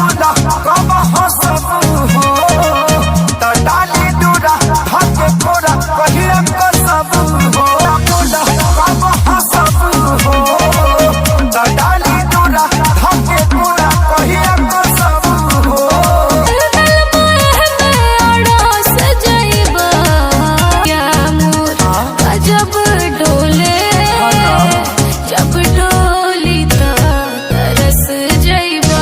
बोला कब हंसब हो तो डाली दूरा धके कोरा कहिया कसब हो बोला कब हंसब हो तो डाली दूरा धके कोरा कहिया कसब हो। जब डोले जब डोली तो तरस जइबा।